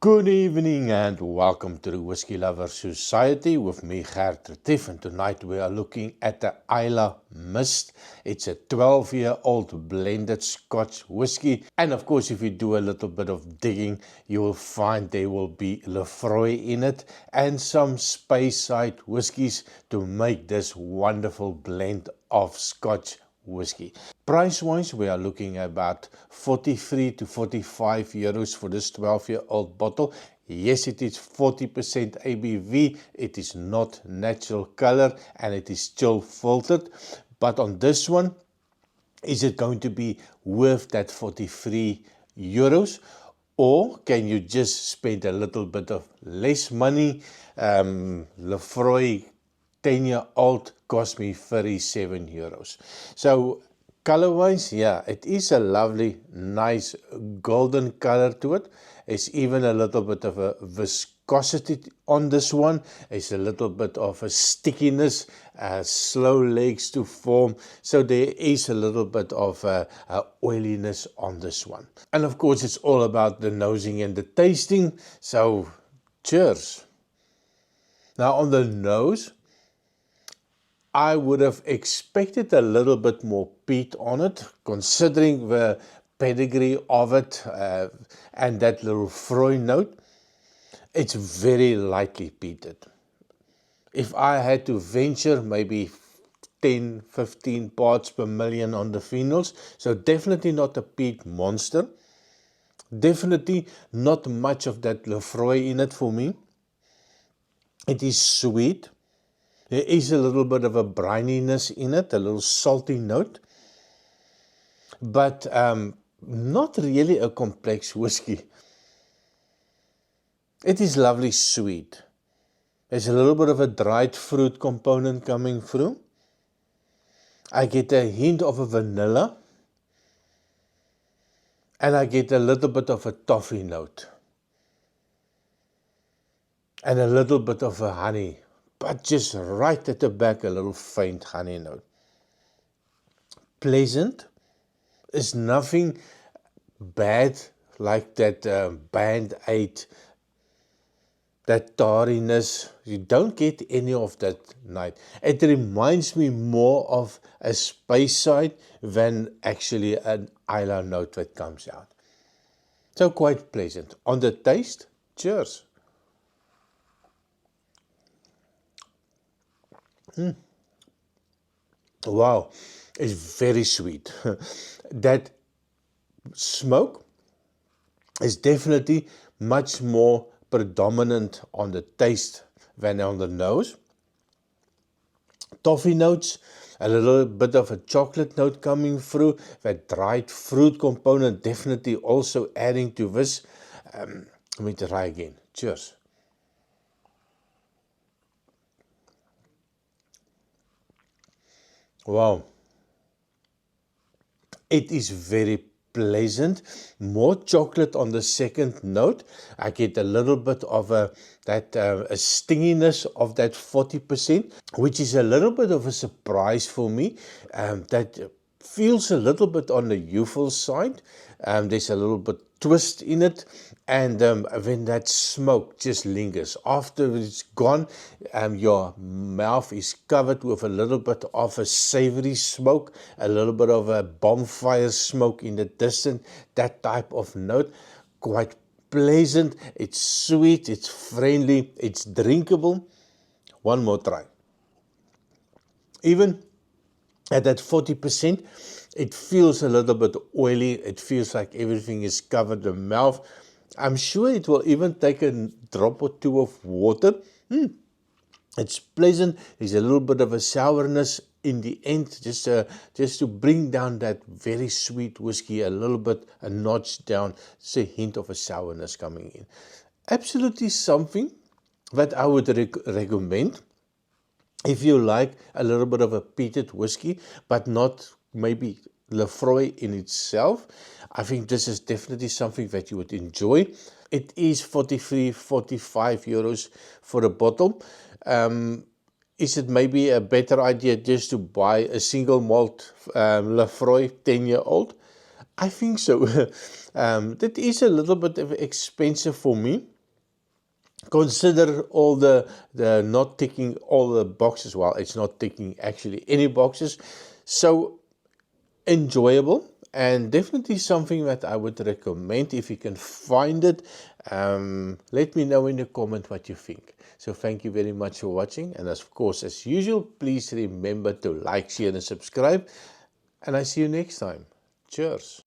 Good evening and welcome to the Whiskey Lover Society with me, Gert Retief, and tonight we are looking at the Islay Mist. It's a 12-year-old blended Scotch whisky, and of course if you do a little bit of digging you will find there will be Laphroaig in it and some speyside whiskies to make this wonderful blend of Scotch whisky. Price-wise, we are looking at about 43 to 45 euros for this 12-year-old bottle. Yes, it is 40% ABV. It is not natural color and it is still filtered. But on this one, is it going to be worth that 43 euros? Or can you just spend a little bit of less money? Laphroaig 10-year-old cost me 37 euros. So color-wise, yeah, it is a lovely, nice golden color to it. It's even a little bit of a viscosity on this one. It's a little bit of a stickiness, slow legs to form. So there is a little bit of oiliness on this one. And of course, it's all about the nosing and the tasting. So cheers. Now on the nose, I would have expected a little bit more peat on it, considering the pedigree of it and that little Laphroaig note. It's very lightly peated. If I had to venture, maybe 10, 15 parts per million on the phenols, so definitely not a peat monster. Definitely not much of that Laphroaig in it for me. It is sweet. There is a little bit of a brininess in it, a little salty note, but not really a complex whiskey. It is lovely sweet. There's a little bit of a dried fruit component coming through. I get a hint of a vanilla, and I get a little bit of a toffee note, and a little bit of a honey. But just right at the back, a little faint honey note. Pleasant. Is nothing bad like that Band-Aid, that tarriness. You don't get any of that night. It reminds me more of a speyside than actually an Islay note that comes out. So quite pleasant. On the taste, cheers. Wow, it's very sweet. That smoke is definitely much more predominant on the taste than on the nose. Toffee notes, a little bit of a chocolate note coming through. That dried fruit component definitely also adding to this. Let me try again. Cheers. Wow. It is very pleasant. More chocolate on the second note. I get a little bit of a stinginess of that 40%, which is a little bit of a surprise for me. That feels a little bit on the youthful side. There's a little bit twist in it, and when that smoke just lingers after it's gone, your mouth is covered with a little bit of a savory smoke, a little bit of a bonfire smoke in the distance, that type of note. Quite pleasant. It's sweet, it's friendly, it's drinkable. One more try. Even at that 40%, it feels a little bit oily. It feels like everything is covered in the mouth. I'm sure it will even take a drop or two of water. It's pleasant. There's a little bit of a sourness in the end, just to bring down that very sweet whiskey a little bit, a notch down. It's a hint of a sourness coming in. Absolutely something that I would recommend. If you like a little bit of a peated whiskey, but not maybe Laphroaig in itself, I think this is definitely something that you would enjoy. It is 43, 45 euros for a bottle. Is it maybe a better idea just to buy a single malt Laphroaig 10-year-old? I think so. That is a little bit expensive for me. Consider all the not ticking all the boxes. Well, it's not ticking actually any boxes. So enjoyable, and definitely something that I would recommend if you can find it. Let me know in the comment what you think. So thank you very much for watching, and of course, as usual, please remember to like, share and subscribe, and I see you next time. Cheers.